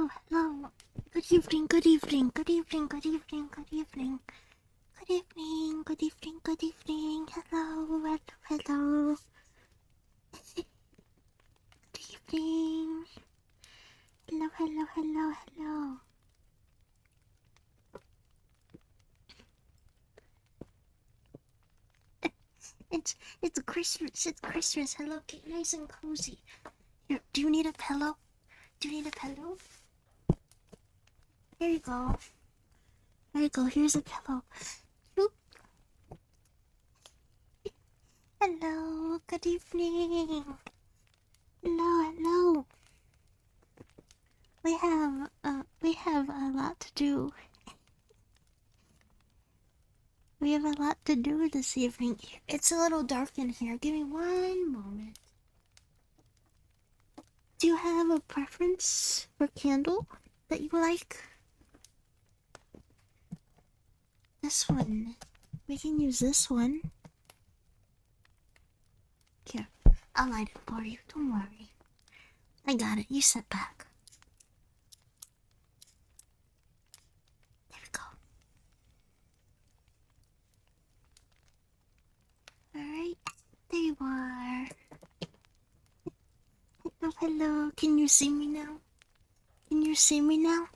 hello, hello. Good evening, good evening, good evening, good evening, good evening. Good evening, good evening, good evening. Hello, hello, hello. Good evening. Hello, hello, hello, hello. It's Christmas. It's Christmas. Hello, get nice and cozy. Here, do you need a pillow? Do you need a pillow? Here you go. There you go. Here's a pillow. Oop. Hello. Good evening. Hello, hello. We have a lot to do. We have a lot to do this evening. It's a little dark in here. Give me one moment. Do you have a preference for candle that you like? This one. We can use this one. Here, I'll light it for you. Don't worry. I got it. You sit back. There we go. Alright. There you are. Hello, hello. Can you see me now? Can you see me now?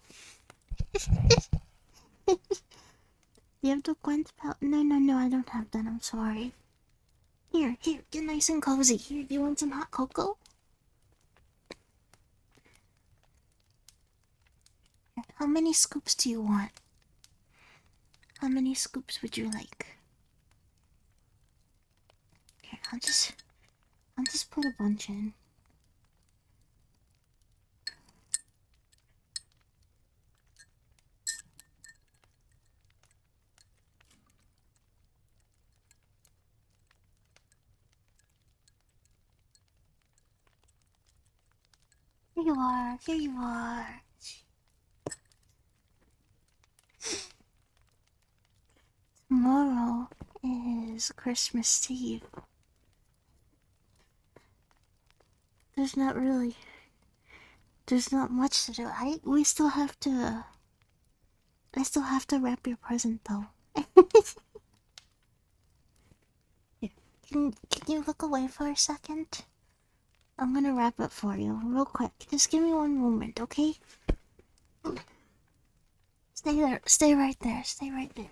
You have the Gwen's palette? No, no, no, I don't have that. I'm sorry. Here, get nice and cozy. Here, do you want some hot cocoa? Here, how many scoops do you want? How many scoops would you like? Here, I'll just put a bunch in. Here you are, here you are. Tomorrow is Christmas Eve. There's not much to do. I still have to wrap your present though. Here, can you look away for a second? I'm gonna wrap it for you, real quick. Just give me one moment, okay? Stay there. Stay right there. Stay right there.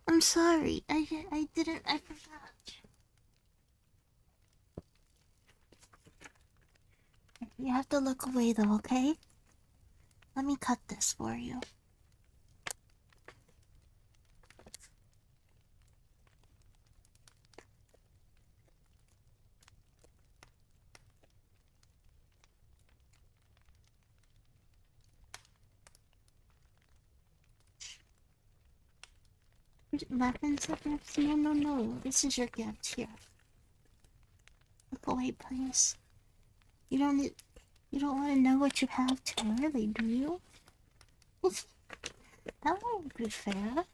I'm sorry. I forgot. You have to look away though, okay? Let me cut this for you. Lapon's a gift? No, no, no. This is your gift. Here. Look away, please. You don't want to know what you have too early, do you? That won't be fair.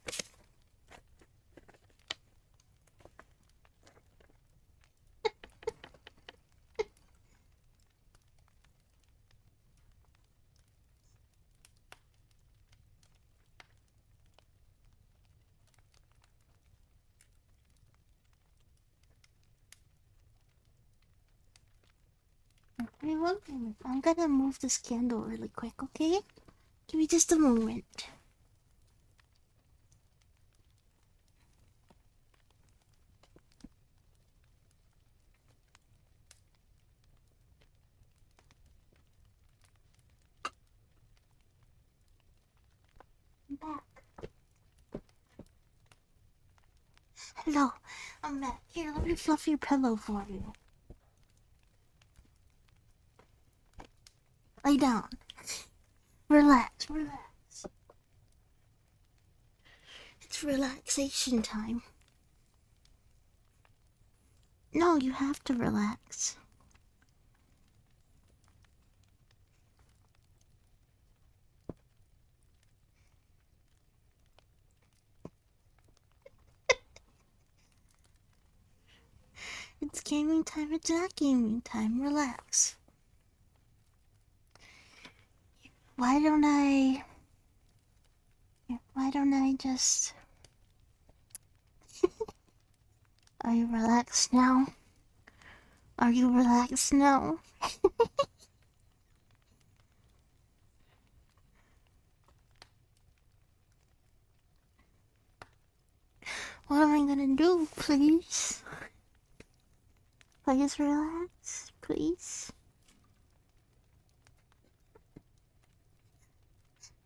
Okay, one moment. I'm gonna move this candle really quick, okay? Give me just a moment. I'm back. Hello, I'm back. Here, let me fluff your pillow for you. Lay down. Relax, relax. It's relaxation time. No, you have to relax. It's gaming time. It's not gaming time. Relax. Why don't I... Why don't I just... Are you relaxed now? Are you relaxed now? What am I gonna do, please? Please relax, please.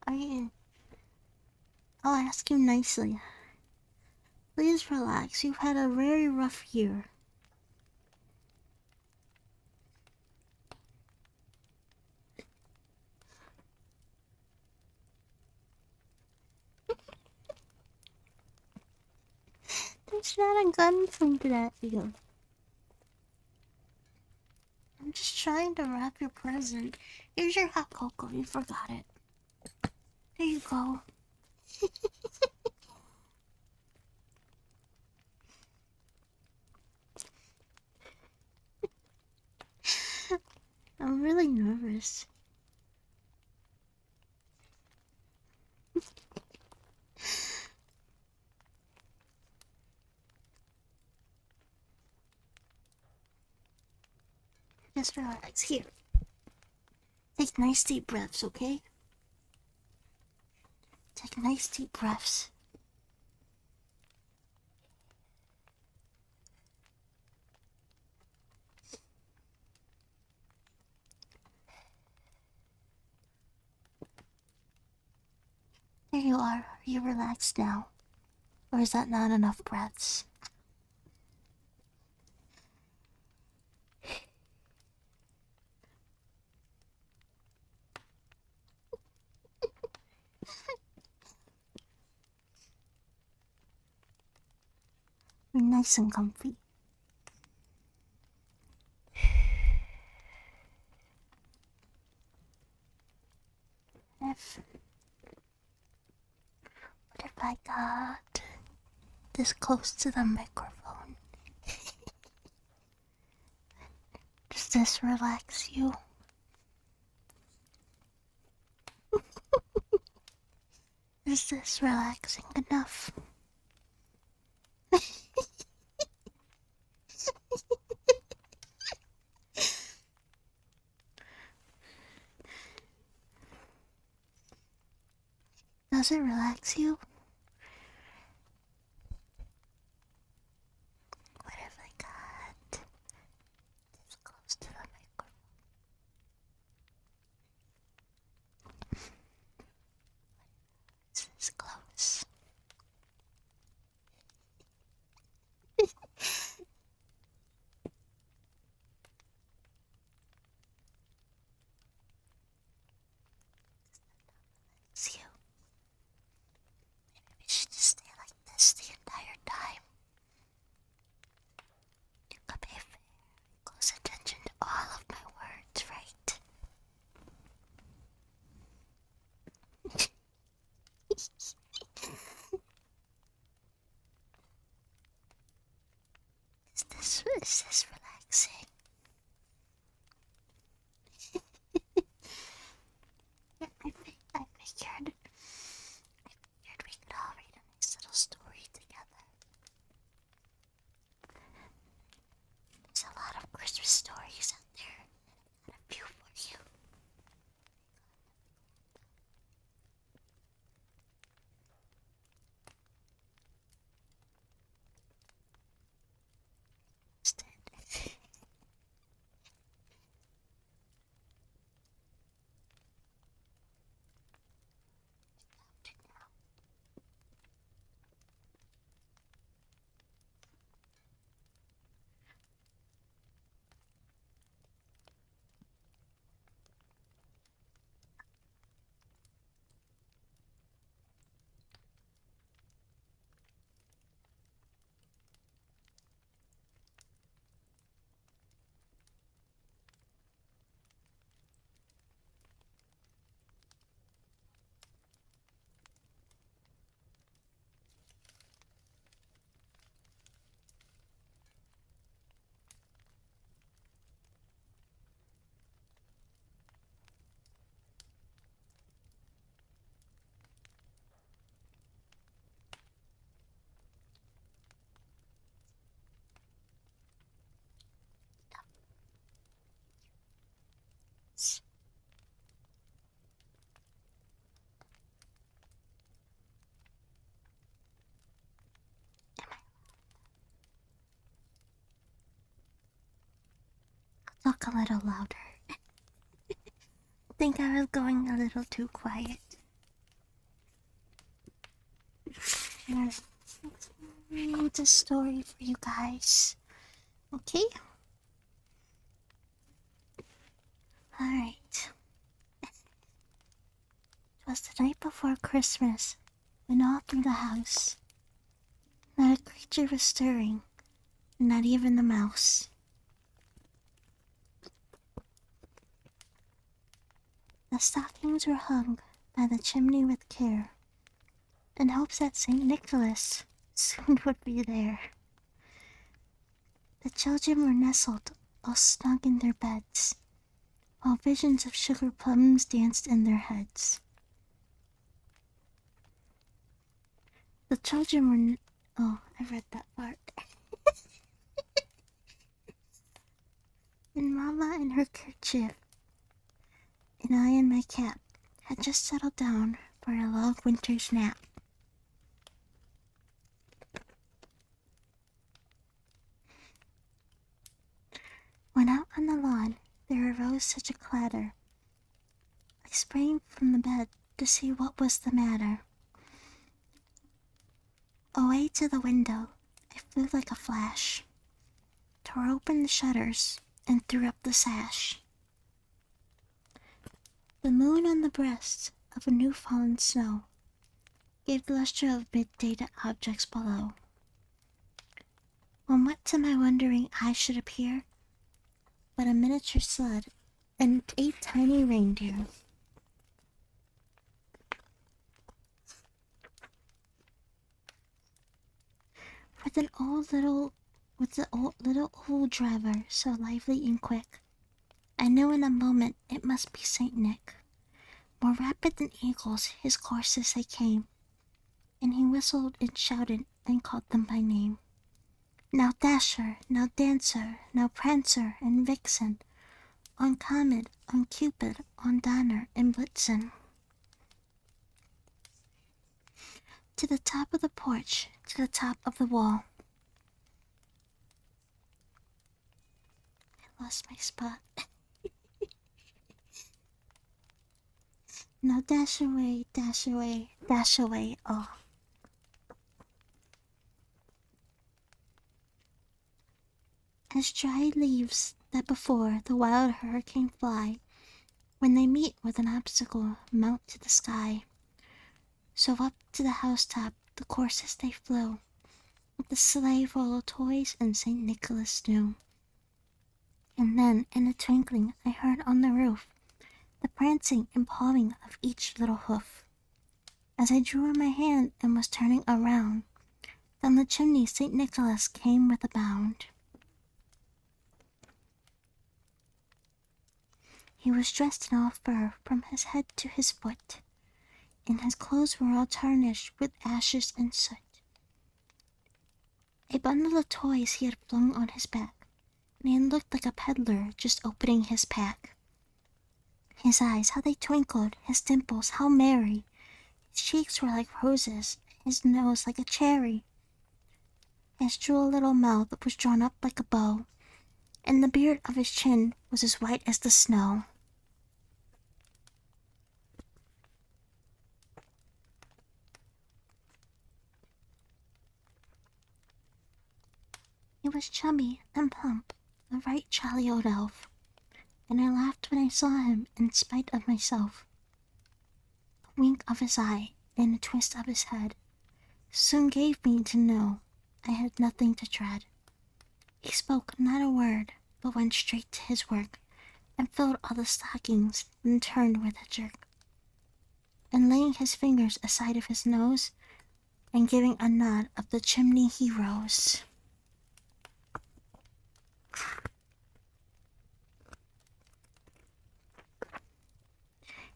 I'll ask you nicely. Please relax. You've had a very rough year. There's not a gun pointed at you. I'm just trying to wrap your present. Here's your hot cocoa. You forgot it. There you go. I'm really nervous. Just relax. Here. Take nice deep breaths, okay? Take nice deep breaths. There you are. Are you relaxed now? Or is that not enough breaths? You're nice and comfy. What if I got this close to the microphone? Does this relax you? Is this relaxing enough? Does it relax you? What if I got this close to the microphone? It's this close. It's you. Maybe we should just stay like this the entire time. You could pay very close attention to all of my words, right? Is this relaxing? I figured we could all read a nice little story together. There's a lot of Christmas stories out there. I got a few for you. talk a little louder. I think I was going a little too quiet. Let's read a story for you guys. Okay? Alright. It was the night before Christmas, when all through the house, not a creature was stirring, not even the mouse. The stockings were hung by the chimney with care, in hopes that St. Nicholas soon would be there. The children were nestled all snug in their beds, while visions of sugar plums danced in their heads. The children were... Oh, I read that part. And Mama in her kerchief, and I in my cap, had just settled down for a long winter's nap. When out on the lawn there arose such a clatter, I sprang from the bed to see what was the matter. Away to the window I flew like a flash, tore open the shutters, and threw up the sash. The moon on the breast of a new-fallen snow gave the lustre of midday to objects below. When what to my wondering eyes should appear but a miniature sled and 8 tiny reindeer. With the little old driver so lively and quick, I knew in a moment it must be Saint Nick. More rapid than eagles his courses they came, and he whistled and shouted and called them by name. Now Dasher, now Dancer, now Prancer and Vixen, on Comet, on Cupid, on Donner and Blitzen. To the top of the porch, to the top of the wall. I lost my spot. Now dash away, dash away, dash away, oh. As dried leaves that before the wild hurricane fly, when they meet with an obstacle, mount to the sky, so up to the housetop the courses they flew, with the sleigh full of toys and St. Nicholas new. And then, in a twinkling, I heard on the roof the prancing and pawing of each little hoof. As I drew in my hand and was turning around, down the chimney St. Nicholas came with a bound. He was dressed in all fur from his head to his foot, and his clothes were all tarnished with ashes and soot. A bundle of toys he had flung on his back, and he looked like a peddler just opening his pack. His eyes, how they twinkled, his dimples, how merry. His cheeks were like roses, his nose like a cherry. His droll little mouth was drawn up like a bow, and the beard of his chin was as white as the snow. He was chubby and plump, a right jolly old elf, and I laughed when I saw him in spite of myself. A wink of his eye and a twist of his head soon gave me to know I had nothing to dread. He spoke not a word, but went straight to his work, and filled all the stockings, then turned with a jerk, and laying his fingers aside of his nose, and giving a nod up the chimney he rose.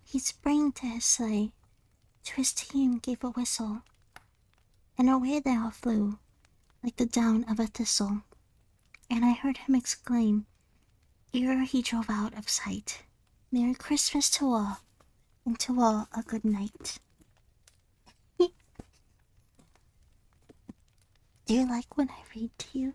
He sprang to his sleigh, to his team gave a whistle, and away they all flew, like the down of a thistle. And I heard him exclaim, ere he drove out of sight, "Merry Christmas to all, and to all a good night." Do you like when I read to you?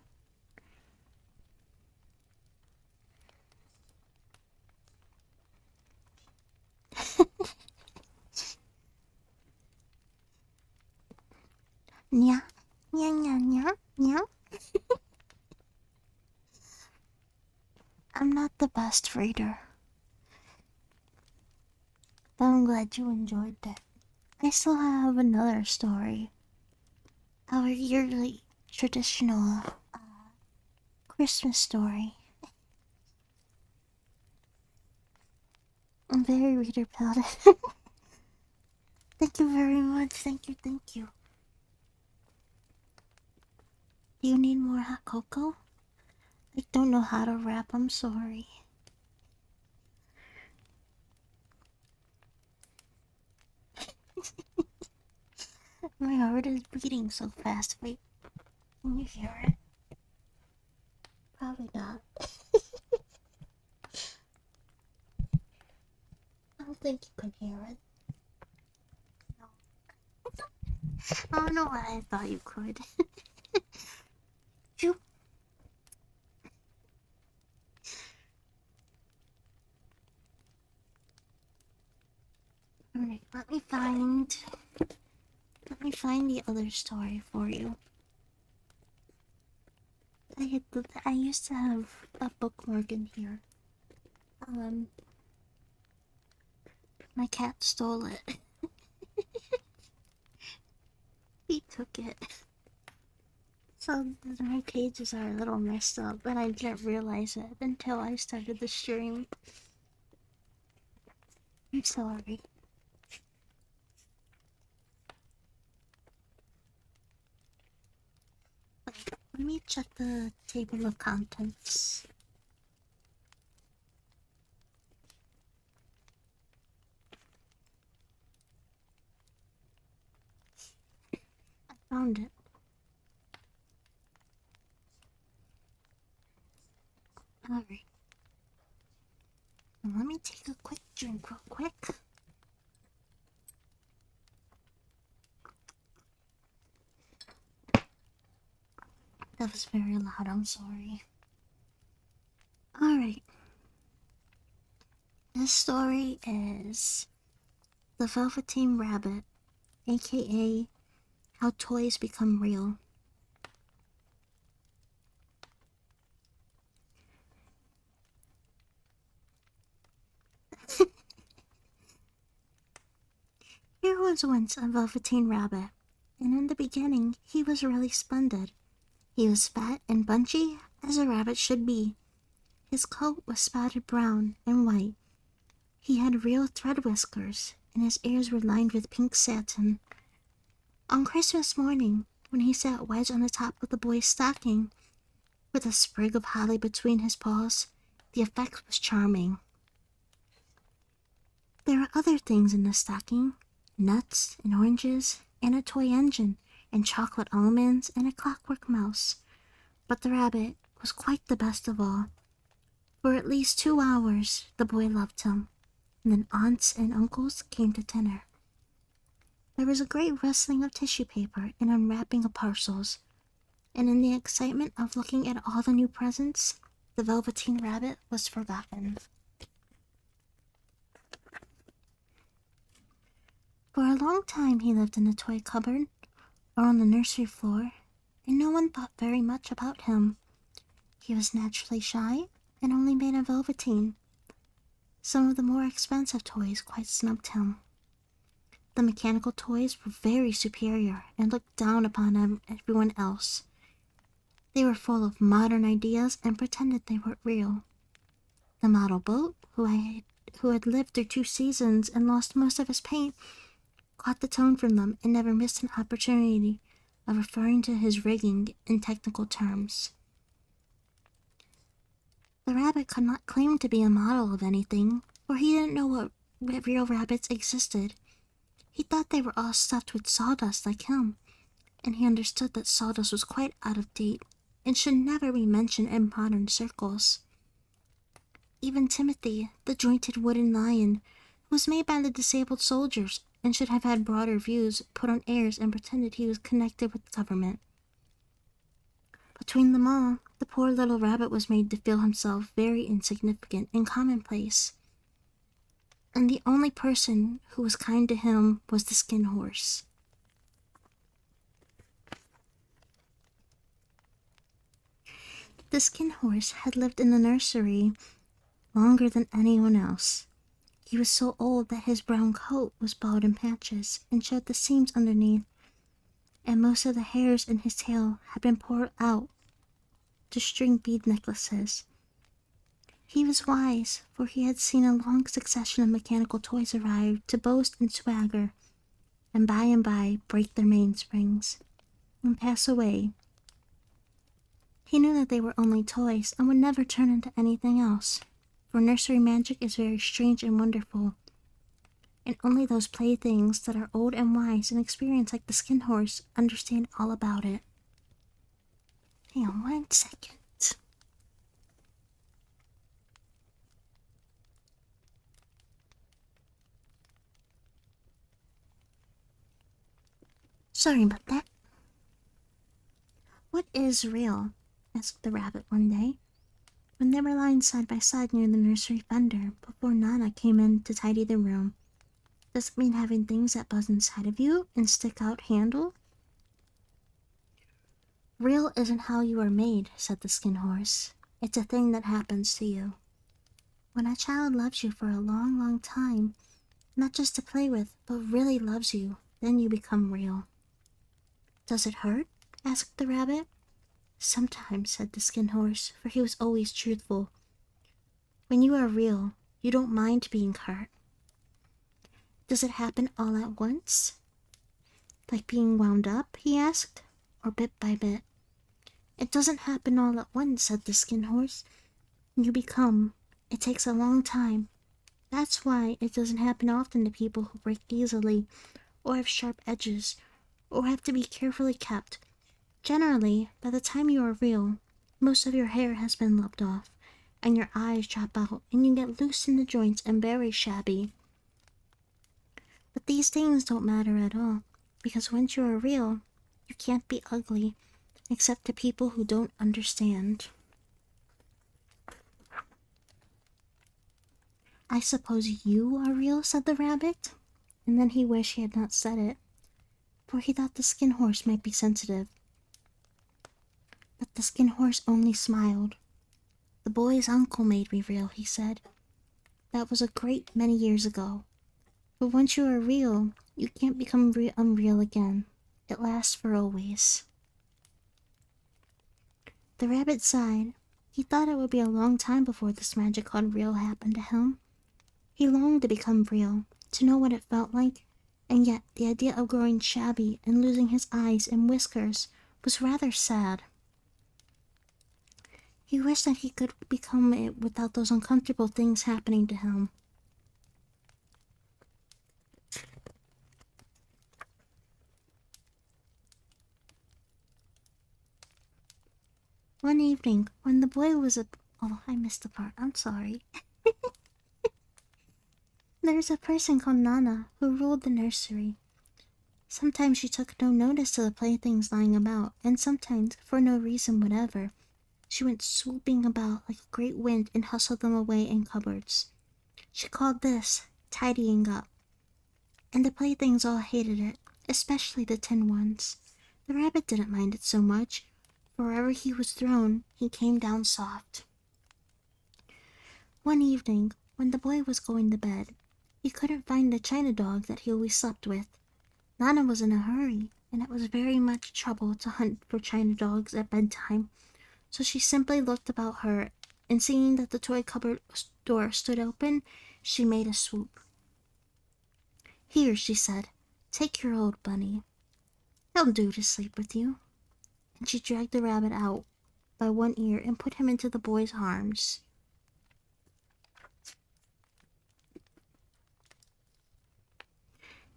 Yeah, yeah. I'm not the best reader, but I'm glad you enjoyed it. I still have another story. Our yearly traditional Christmas story. I'm very reader proud. Thank you very much. Thank you, thank you. Do you need more hot cocoa? I don't know how to rap, I'm sorry. My heart is beating so fast. Wait, can you hear it? Probably not. I don't think you can hear it. No. I don't know why I thought you could. You. Alright, let me find the other story for you. I used to have a bookmark in here. My cat stole it. He took it. So my pages are a little messed up, and I didn't realize it until I started the stream. I'm sorry. Let me check the table of contents. I found it. Alright. Let me take a quick drink real quick. That was very loud, I'm sorry. Alright. This story is The Velveteen Rabbit, aka How Toys Become Real. Here was once a Velveteen Rabbit, and in the beginning he was really splendid. He was fat and bunchy, as a rabbit should be. His coat was spotted brown and white. He had real thread whiskers, and his ears were lined with pink satin. On Christmas morning, when he sat wedged on the top of the boy's stocking, with a sprig of holly between his paws, the effect was charming. There were other things in the stocking: nuts and oranges, and a toy engine, and chocolate almonds, and a clockwork mouse. But the rabbit was quite the best of all. For at least 2 hours the boy loved him, and then aunts and uncles came to dinner. There was a great rustling of tissue paper and unwrapping of parcels, and in the excitement of looking at all the new presents, the Velveteen Rabbit was forgotten. For a long time he lived in the toy cupboard or on the nursery floor, and no one thought very much about him. He was naturally shy and only made of velveteen. Some of the more expensive toys quite snubbed him. The mechanical toys were very superior and looked down upon everyone else. They were full of modern ideas and pretended they were real. The model boat, who had lived through 2 seasons and lost most of his paint, caught the tone from them and never missed an opportunity of referring to his rigging in technical terms. The rabbit could not claim to be a model of anything, for he didn't know what real rabbits existed. He thought they were all stuffed with sawdust like him, and he understood that sawdust was quite out of date and should never be mentioned in modern circles. Even Timothy, the jointed wooden lion, was made by the disabled soldiers and should have had broader views, put on airs, and pretended he was connected with the government. Between them all, the poor little rabbit was made to feel himself very insignificant and commonplace. And the only person who was kind to him was the Skin Horse. The Skin Horse had lived in the nursery longer than anyone else. He was so old that his brown coat was bald in patches and showed the seams underneath, and most of the hairs in his tail had been pulled out to string bead necklaces. He was wise, for he had seen a long succession of mechanical toys arrive to boast and swagger, and by break their mainsprings and pass away. He knew that they were only toys and would never turn into anything else, for nursery magic is very strange and wonderful, and only those playthings that are old and wise and experienced like the Skin Horse understand all about it. Hang on 1 second. Sorry about that. "What is real?" asked the rabbit one day, when they were lying side by side near the nursery fender before Nana came in to tidy the room. "Does it mean having things that buzz inside of you and stick out handle?" "Real isn't how you are made," said the Skin Horse. "It's a thing that happens to you. When a child loves you for a long, long time, not just to play with, but really loves you, then you become real." "Does it hurt?" asked the rabbit. "Sometimes," said the Skin Horse, for he was always truthful. "When you are real, you don't mind being hurt." "Does it happen all at once? Like being wound up?" he asked, "or bit by bit?" "It doesn't happen all at once," said the Skin Horse. "You become. It takes a long time. That's why it doesn't happen often to people who break easily, or have sharp edges, or have to be carefully kept. Generally, by the time you are real, most of your hair has been lopped off, and your eyes drop out, and you get loose in the joints and very shabby. But these things don't matter at all, because once you are real, you can't be ugly, except to people who don't understand." "I suppose you are real," said the rabbit, and then he wished he had not said it, for he thought the Skin Horse might be sensitive. But the Skin Horse only smiled. "The boy's uncle made me real," he said. "That was a great many years ago. But once you are real, you can't become unreal again. It lasts for always." The rabbit sighed. He thought it would be a long time before this magic called real happened to him. He longed to become real, to know what it felt like, and yet the idea of growing shabby and losing his eyes and whiskers was rather sad. He wished that he could become it without those uncomfortable things happening to him. One evening, when the boy was oh, I missed the part. I'm sorry. There's a person called Nana who ruled the nursery. Sometimes she took no notice of the playthings lying about, and sometimes, for no reason whatever, she went swooping about like a great wind and hustled them away in cupboards. She called this tidying up. And the playthings all hated it, especially the tin ones. The rabbit didn't mind it so much, for wherever he was thrown, he came down soft. One evening, when the boy was going to bed, he couldn't find the china dog that he always slept with. Nana was in a hurry, and it was very much trouble to hunt for china dogs at bedtime, so she simply looked about her, and seeing that the toy cupboard door stood open, she made a swoop. "Here," she said, "take your old bunny. He'll do to sleep with you." And she dragged the rabbit out by one ear and put him into the boy's arms.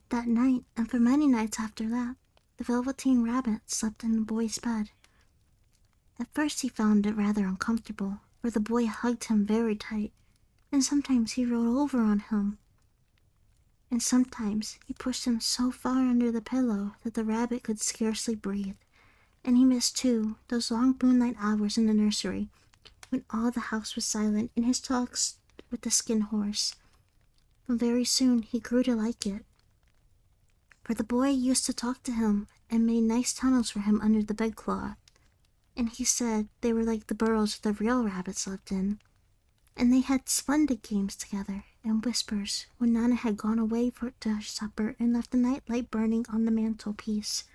That night, and for many nights after that, the Velveteen Rabbit slept in the boy's bed. At first he found it rather uncomfortable, for the boy hugged him very tight, and sometimes he rolled over on him. And sometimes he pushed him so far under the pillow that the rabbit could scarcely breathe. And he missed, too, those long moonlight hours in the nursery, when all the house was silent, and his talks with the Skin Horse. But very soon he grew to like it, for the boy used to talk to him and made nice tunnels for him under the bedcloth. and he said they were like the burrows the real rabbits lived in. And they had splendid games together and whispers when Nana had gone away to supper and left the night light burning on the mantelpiece.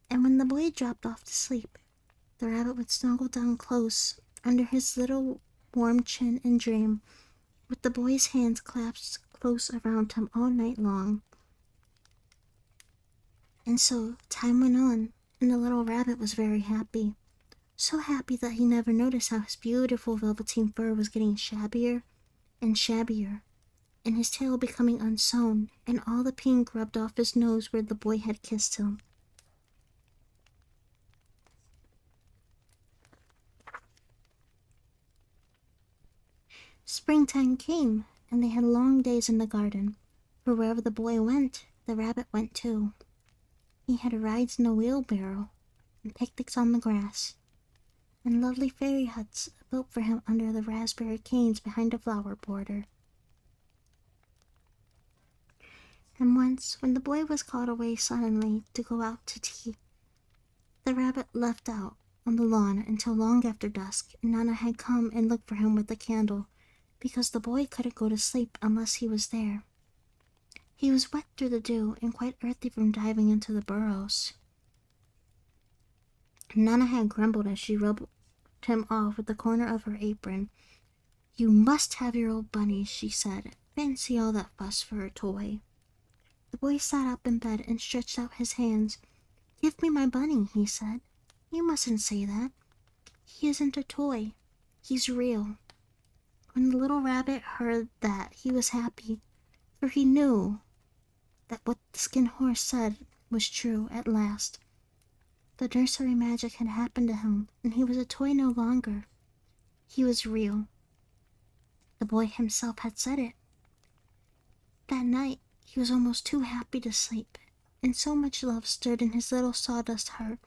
And when the boy dropped off to sleep, the rabbit would snuggle down close under his little warm chin and dream, with the boy's hands clasped close around him all night long. And so time went on, and the little rabbit was very happy. So happy that he never noticed how his beautiful velveteen fur was getting shabbier and shabbier, and his tail becoming unsewn, and all the pink rubbed off his nose where the boy had kissed him. Springtime came, and they had long days in the garden, for wherever the boy went, the rabbit went too. He had rides in a wheelbarrow, and picnics on the grass, and lovely fairy huts built for him under the raspberry canes behind a flower border. And once, when the boy was called away suddenly to go out to tea, the rabbit left out on the lawn until long after dusk, and Nana had come and looked for him with a candle, because the boy couldn't go to sleep unless he was there. He was wet through the dew and quite earthy from diving into the burrows. Nana had grumbled as she rubbed him off with the corner of her apron. "You must have your old bunnies," she said. "Fancy all that fuss for a toy." The boy sat up in bed and stretched out his hands. "Give me my bunny," he said. "You mustn't say that. He isn't a toy. He's real." When the little rabbit heard that, he was happy, for he knew that what the Skin Horse said was true at last. The nursery magic had happened to him, and he was a toy no longer. He was real. The boy himself had said it. That night, he was almost too happy to sleep, and so much love stirred in his little sawdust heart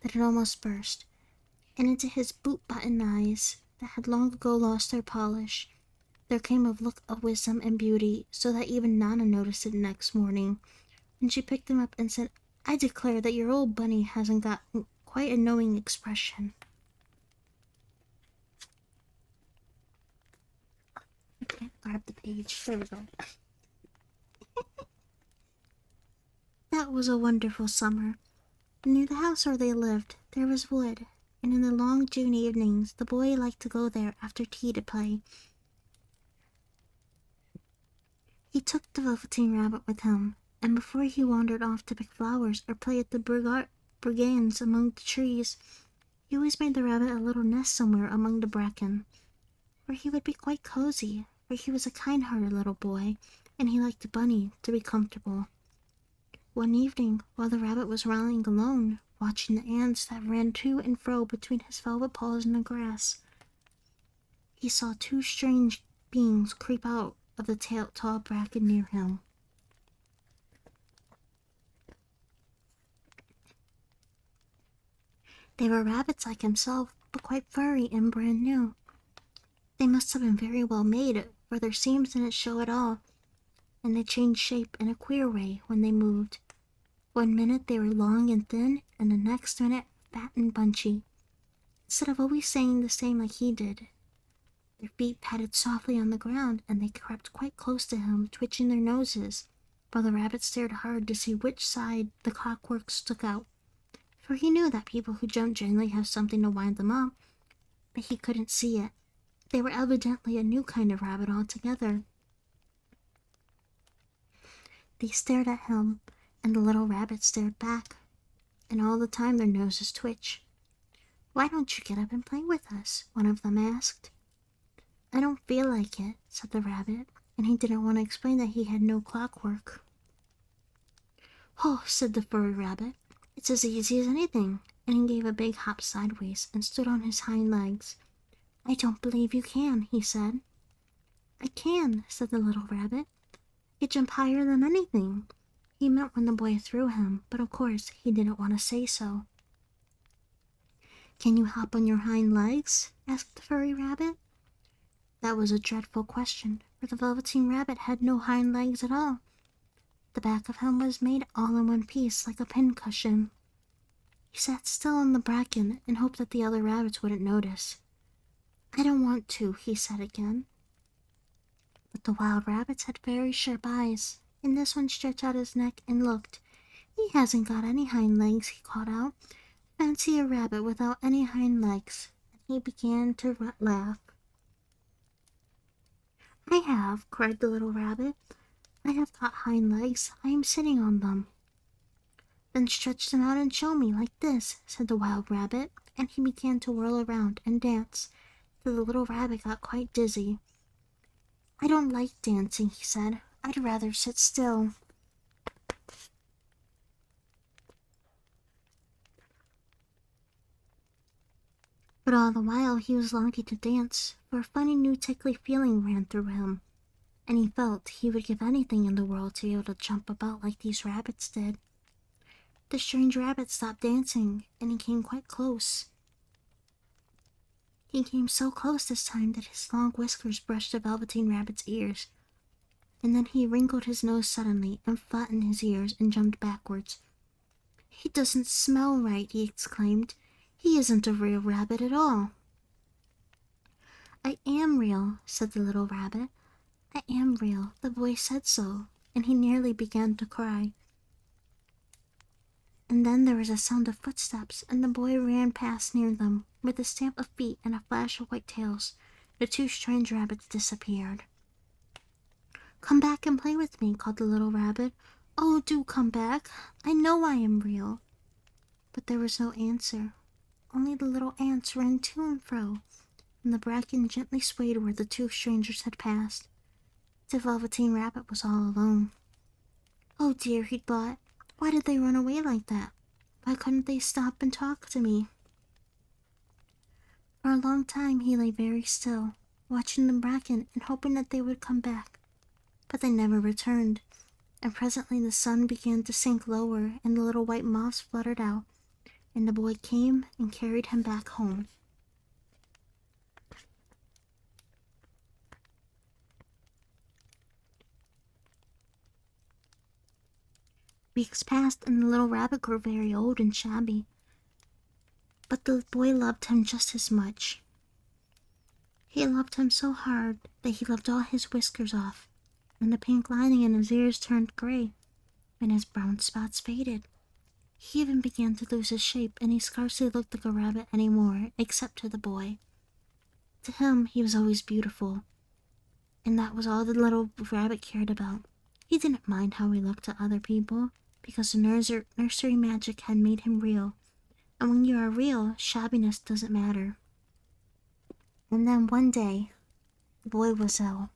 that it almost burst, and into his boot-button eyes that had long ago lost their polish, there came a look of wisdom and beauty, so that even Nana noticed it next morning, and she picked him up and said, "I declare that your old bunny hasn't got quite a knowing expression." I can't grab the page. There we go. That was a wonderful summer. Near the house where they lived, there was wood, and in the long June evenings the boy liked to go there after tea to play. He took the Velveteen Rabbit with him, and before he wandered off to pick flowers or play at the brigands among the trees, he always made the rabbit a little nest somewhere among the bracken, where he would be quite cozy, for he was a kind-hearted little boy, and he liked the bunny to be comfortable. One evening, while the rabbit was lying alone, watching the ants that ran to and fro between his velvet paws in the grass, he saw two strange beings creep out of the tall bracken near him. They were rabbits like himself, but quite furry and brand new. They must have been very well made, for their seams didn't show at all, and they changed shape in a queer way when they moved. One minute they were long and thin, and the next minute fat and bunchy. Instead of always saying the same like he did, their feet patted softly on the ground, and they crept quite close to him, twitching their noses, while the rabbit stared hard to see which side the clockwork stuck out, for he knew that people who jumped generally have something to wind them up, but he couldn't see it. They were evidently a new kind of rabbit altogether. They stared at him, and the little rabbit stared back, and all the time their noses twitched. "Why don't you get up and play with us?" one of them asked. "I don't feel like it," said the rabbit, and he didn't want to explain that he had no clockwork. "Oh," said the furry rabbit, "it's as easy as anything," and he gave a big hop sideways and stood on his hind legs. "I don't believe you can," he said. "I can," said the little rabbit. "I could jump higher than anything." He meant when the boy threw him, but of course he didn't want to say so. "Can you hop on your hind legs?" asked the furry rabbit. That was a dreadful question, for the Velveteen Rabbit had no hind legs at all. The back of him was made all in one piece like a pincushion. He sat still in the bracken and hoped that the other rabbits wouldn't notice. I don't want to, he said again. But the wild rabbits had very sharp eyes, and this one stretched out his neck and looked. He hasn't got any hind legs, he called out. Fancy a rabbit without any hind legs. And he began to laugh. I have, cried the little rabbit. I have got hind legs. I am sitting on them. Then stretch them out and show me, like this, said the wild rabbit, and he began to whirl around and dance, till the little rabbit got quite dizzy. I don't like dancing, he said. I'd rather sit still. But all the while he was longing to dance, for a funny new tickly feeling ran through him, and he felt he would give anything in the world to be able to jump about like these rabbits did. The strange rabbit stopped dancing, and he came quite close. He came so close this time that his long whiskers brushed the Velveteen Rabbit's ears, and then he wrinkled his nose suddenly and flattened his ears and jumped backwards. He doesn't smell right, he exclaimed. He isn't a real rabbit at all. I am real, said the little rabbit. I am real. The boy said so, and he nearly began to cry. And then there was a sound of footsteps, and the boy ran past near them. With a stamp of feet and a flash of white tails, the two strange rabbits disappeared. Come back and play with me, called the little rabbit. Oh, do come back. I know I am real. But there was no answer. Only the little ants ran to and fro, and the bracken gently swayed where the two strangers had passed. The Velveteen Rabbit was all alone. Oh dear, he thought. Why did they run away like that? Why couldn't they stop and talk to me? For a long time he lay very still, watching the bracken and hoping that they would come back. But they never returned, and presently the sun began to sink lower and the little white moths fluttered out, and the boy came and carried him back home. Weeks passed and the little rabbit grew very old and shabby, but the boy loved him just as much. He loved him so hard that he loved all his whiskers off, and the pink lining in his ears turned gray, and his brown spots faded. He even began to lose his shape, and he scarcely looked like a rabbit any more, except to the boy. To him, he was always beautiful, and that was all the little rabbit cared about. He didn't mind how he looked to other people, because the nursery magic had made him real, and when you are real, shabbiness doesn't matter. And then one day, the boy was ill.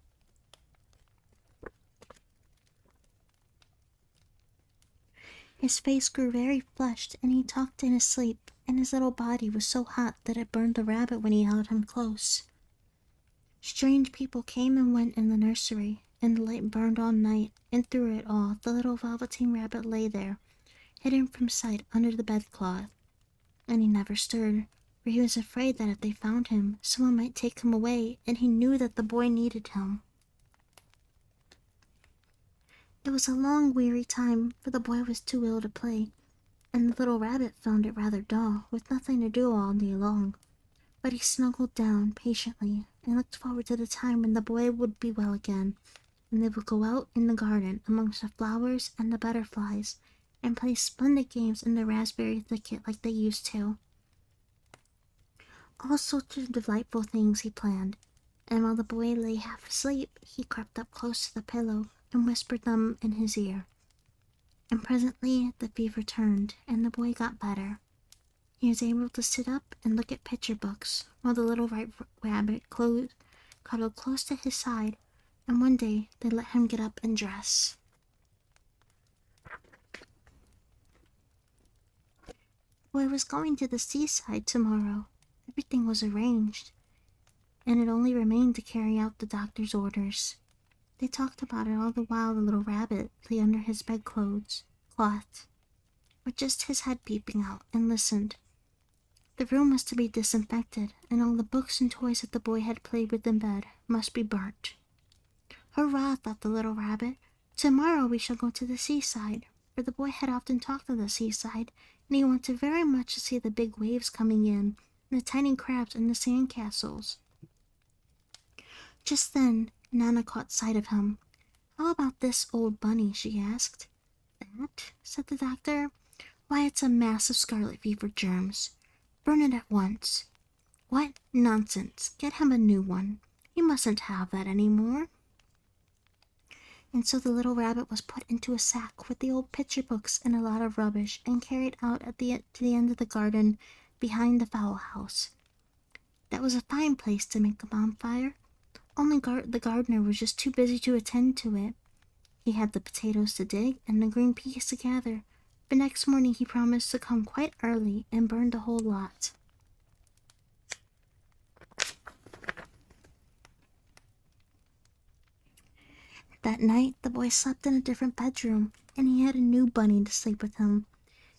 His face grew very flushed, and he talked in his sleep, and his little body was so hot that it burned the rabbit when he held him close. Strange people came and went in the nursery, and the light burned all night, and through it all the little Velveteen Rabbit lay there, hidden from sight under the bedcloth, and he never stirred, for he was afraid that if they found him, someone might take him away, and he knew that the boy needed him. It was a long, weary time, for the boy was too ill to play, and the little rabbit found it rather dull, with nothing to do all day long. But he snuggled down patiently, and looked forward to the time when the boy would be well again, and they would go out in the garden amongst the flowers and the butterflies, and play splendid games in the raspberry thicket like they used to. All sorts of delightful things he planned, and while the boy lay half asleep, he crept up close to the pillow and whispered them in his ear. And presently the fever turned, and the boy got better. He was able to sit up and look at picture books, while the little white rabbit cuddled close to his side, and one day they let him get up and dress. The boy was going to the seaside tomorrow. Everything was arranged, and it only remained to carry out the doctor's orders. They talked about it all the while the little rabbit lay under his bedclothes, cloth, with just his head peeping out, and listened. The room was to be disinfected, and all the books and toys that the boy had played with in bed must be burnt. Hurrah, thought the little rabbit. Tomorrow we shall go to the seaside, for the boy had often talked of the seaside, and he wanted very much to see the big waves coming in, and the tiny crabs and the sand castles. Just then, Nana caught sight of him. "How about this old bunny?" she asked. "That?" said the doctor. "Why, it's a mass of scarlet fever germs. Burn it at once." "What? Nonsense. Get him a new one. He mustn't have that any more." And so the little rabbit was put into a sack with the old picture books and a lot of rubbish, and carried out to the end of the garden behind the fowl house. That was a fine place to make a bonfire. Only the gardener was just too busy to attend to it. He had the potatoes to dig and the green peas to gather, but next morning he promised to come quite early and burn the whole lot. That night the boy slept in a different bedroom, and he had a new bunny to sleep with him.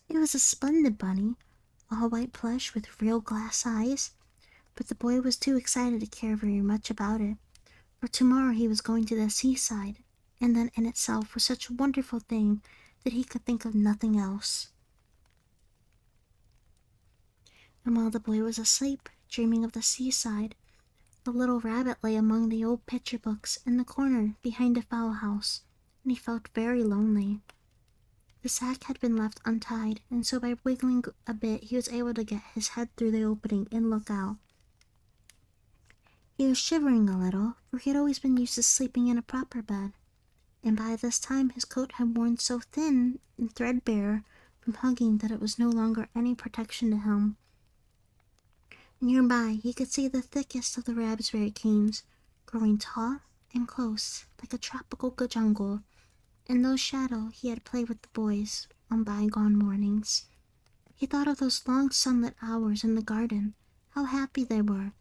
It was a splendid bunny, all white plush with real glass eyes, but the boy was too excited to care very much about it, for tomorrow he was going to the seaside, and that in itself was such a wonderful thing that he could think of nothing else. And while the boy was asleep, dreaming of the seaside, the little rabbit lay among the old picture books in the corner behind the fowl house, and he felt very lonely. The sack had been left untied, and so by wiggling a bit he was able to get his head through the opening and look out. He was shivering a little, for he had always been used to sleeping in a proper bed, and by this time his coat had worn so thin and threadbare from hugging that it was no longer any protection to him. Nearby he could see the thickest of the raspberry canes, growing tall and close like a tropical jungle. In those shadows he had played with the boys on bygone mornings. He thought of those long sunlit hours in the garden, how happy they were,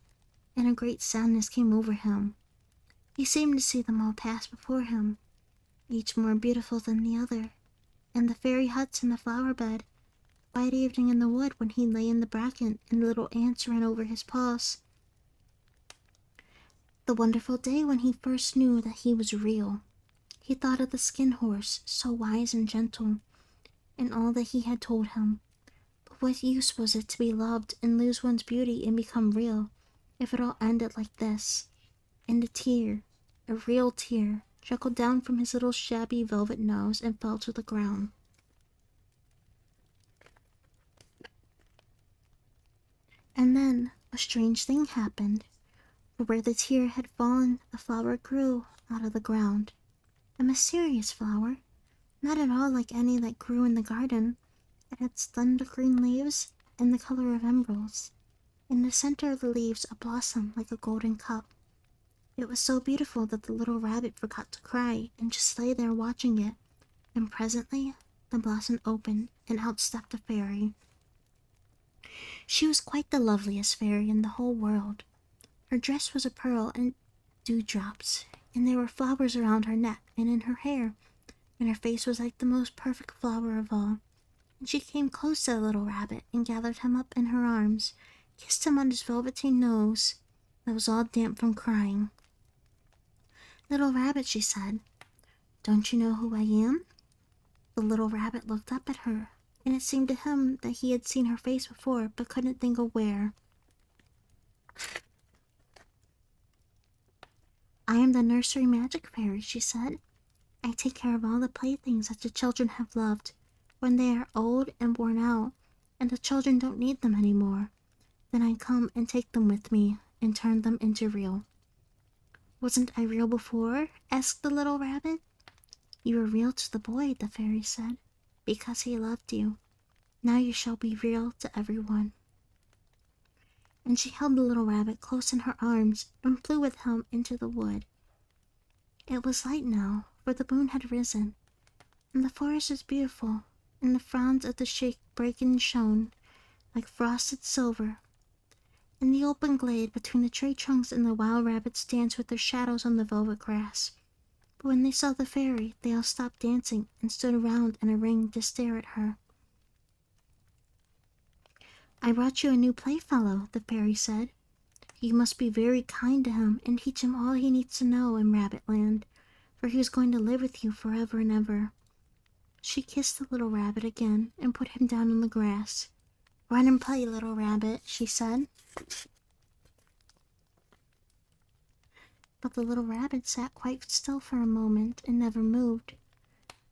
and a great sadness came over him. He seemed to see them all pass before him, each more beautiful than the other, and the fairy huts in the flower bed, white evening in the wood when he lay in the bracken and little ants ran over his paws, the wonderful day when he first knew that he was real. He thought of the skin horse, so wise and gentle, and all that he had told him. But what use was it to be loved and lose one's beauty and become real, if it all ended like this? And a tear, a real tear, trickled down from his little shabby velvet nose and fell to the ground. And then a strange thing happened, for where the tear had fallen a flower grew out of the ground. A mysterious flower, not at all like any that grew in the garden. It had slender green leaves and the color of emeralds. In the center of the leaves a blossom like a golden cup. It was so beautiful that the little rabbit forgot to cry and just lay there watching it, and presently the blossom opened and out stepped a fairy. She was quite the loveliest fairy in the whole world. Her dress was a pearl and dewdrops, and there were flowers around her neck and in her hair, and her face was like the most perfect flower of all. And she came close to the little rabbit and gathered him up in her arms, kissed him on his velveteen nose that was all damp from crying. "Little rabbit," she said, "don't you know who I am?" The little rabbit looked up at her, and it seemed to him that he had seen her face before but couldn't think of where. "I am the nursery magic fairy," she said. "I take care of all the playthings that the children have loved. When they are old and worn out, and the children don't need them any more, then I come and take them with me and turn them into real." "Wasn't I real before?" asked the little rabbit. "You were real to the boy," the fairy said, "because he loved you. Now you shall be real to everyone." And she held the little rabbit close in her arms and flew with him into the wood. It was light now, for the moon had risen, and the forest was beautiful, and the fronds of the shake break and shone like frosted silver. In the open glade between the tree trunks and the wild rabbits danced with their shadows on the velvet grass. But when they saw the fairy, they all stopped dancing and stood around in a ring to stare at her. "I brought you a new playfellow," the fairy said. "You must be very kind to him and teach him all he needs to know in Rabbitland, for he is going to live with you forever and ever." She kissed the little rabbit again and put him down on the grass. "Run and play, little rabbit," she said. But the little rabbit sat quite still for a moment and never moved.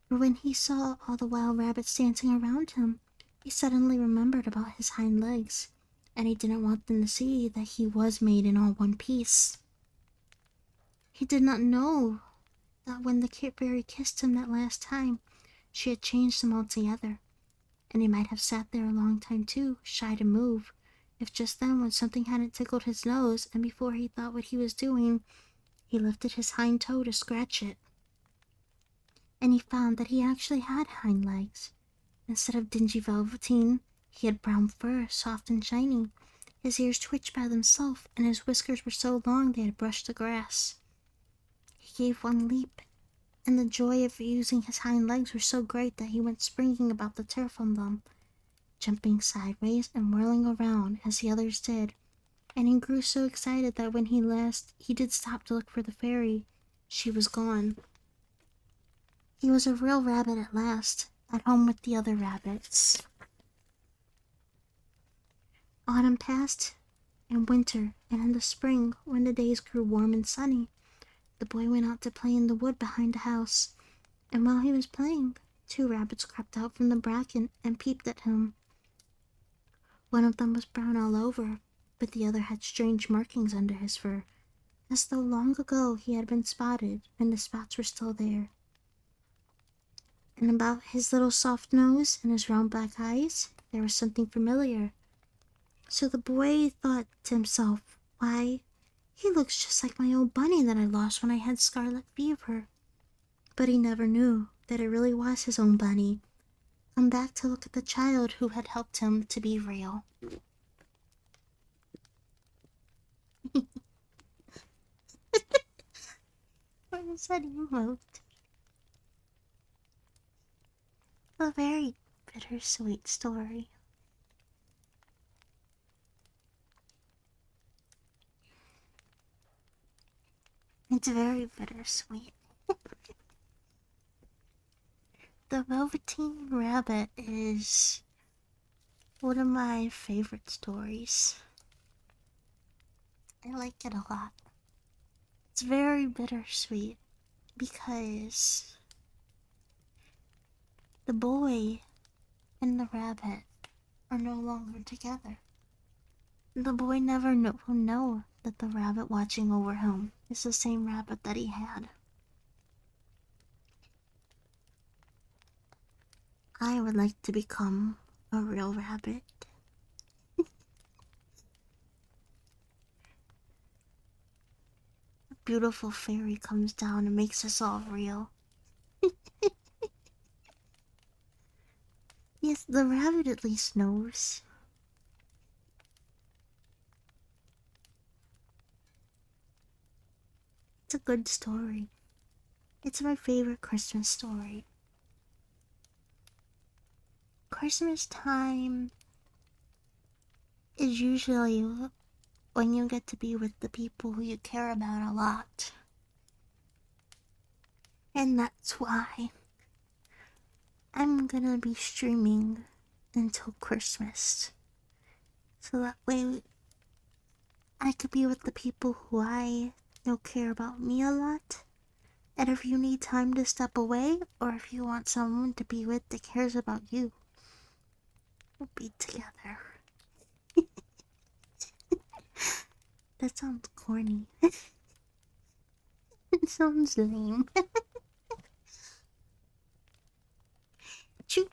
For when he saw all the wild rabbits dancing around him, he suddenly remembered about his hind legs, and he didn't want them to see that he was made in all one piece. He did not know that when the fairy kissed him that last time, she had changed him altogether, and he might have sat there a long time too, shy to move, if just then when something hadn't tickled his nose, and before he thought what he was doing, he lifted his hind toe to scratch it. And he found that he actually had hind legs. Instead of dingy velveteen, he had brown fur, soft and shiny. His ears twitched by themselves, and his whiskers were so long they had brushed the grass. He gave one leap, and the joy of using his hind legs was so great that he went springing about the turf on them, jumping sideways and whirling around as the others did. And he grew so excited that when he did stop to look for the fairy, she was gone. He was a real rabbit at last, at home with the other rabbits. Autumn passed, and winter, and in the spring, when the days grew warm and sunny, the boy went out to play in the wood behind the house, and while he was playing, two rabbits crept out from the bracken and peeped at him. One of them was brown all over, but the other had strange markings under his fur, as though long ago he had been spotted, and the spots were still there. And about his little soft nose and his round black eyes, there was something familiar. So the boy thought to himself, "Why, he looks just like my old bunny that I lost when I had scarlet fever." But he never knew that it really was his own bunny, come back to look at the child who had helped him to be real. What is that emote? A very bittersweet story. It's very bittersweet. The Velveteen Rabbit is one of my favorite stories. I like it a lot. It's very bittersweet because the boy and the rabbit are no longer together. The boy never will know that the rabbit watching over him is the same rabbit that he had. I would like to become a real rabbit. A beautiful fairy comes down and makes us all real. Yes, the rabbit at least knows. It's a good story. It's my favorite Christmas story. Christmas time is usually when you get to be with the people who you care about a lot. And that's why I'm gonna be streaming until Christmas. So that way I could be with the people who I know care about me a lot. And if you need time to step away, or if you want someone to be with that cares about you, we'll be together. That sounds corny. It sounds lame. Choo.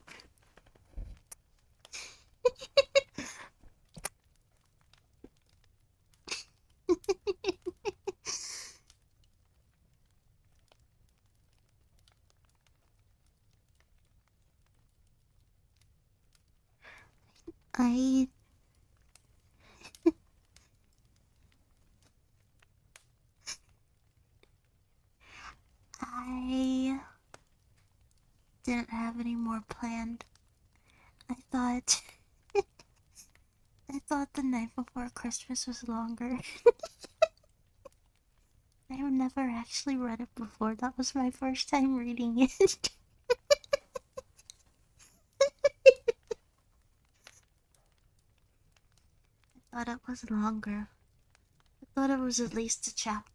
I I didn't have any more planned. I thought I thought the night before Christmas was longer. I have never actually read it before. That was my first time reading it. thought it was longer. I thought it was at least a chapter.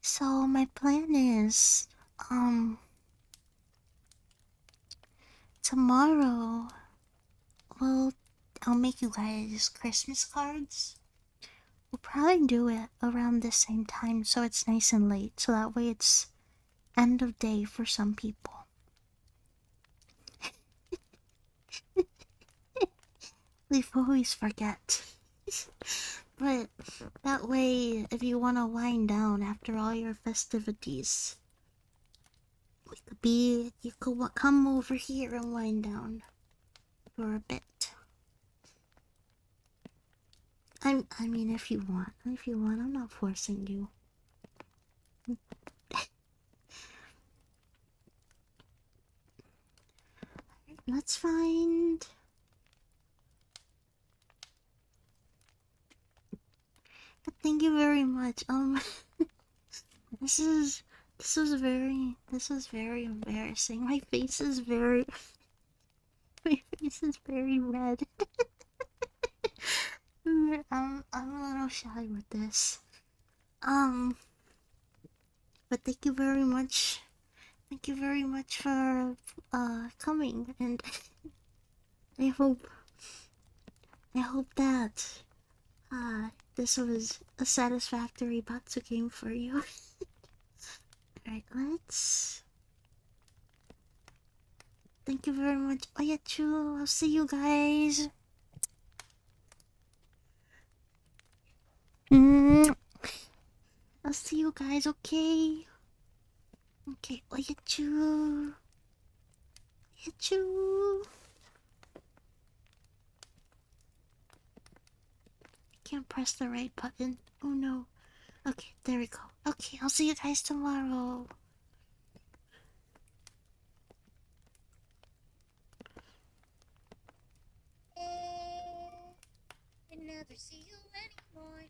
So my plan is, tomorrow, well, I'll make you guys Christmas cards. We'll probably do it around the same time so it's nice and late, so that way it's end of day for some people. We always forget. But that way, if you want to wind down after all your festivities, you could come over here and wind down for a bit. I mean, if you want, I'm not forcing you. Let's find. Thank you very much. This is this is very embarrassing. My face is very red. I'm a little shy with this. Um, but thank you very much. Thank you very much for coming, and I hope that this was a satisfactory Batsu game for you. Alright, let's. Thank you very much, Oyachu. I'll see you guys. I'll see you guys, okay? Okay, Oyachu. Oyachu. I can't press the right button. Oh no. Okay, there we go. Okay, I'll see you guys tomorrow. I never see you anymore.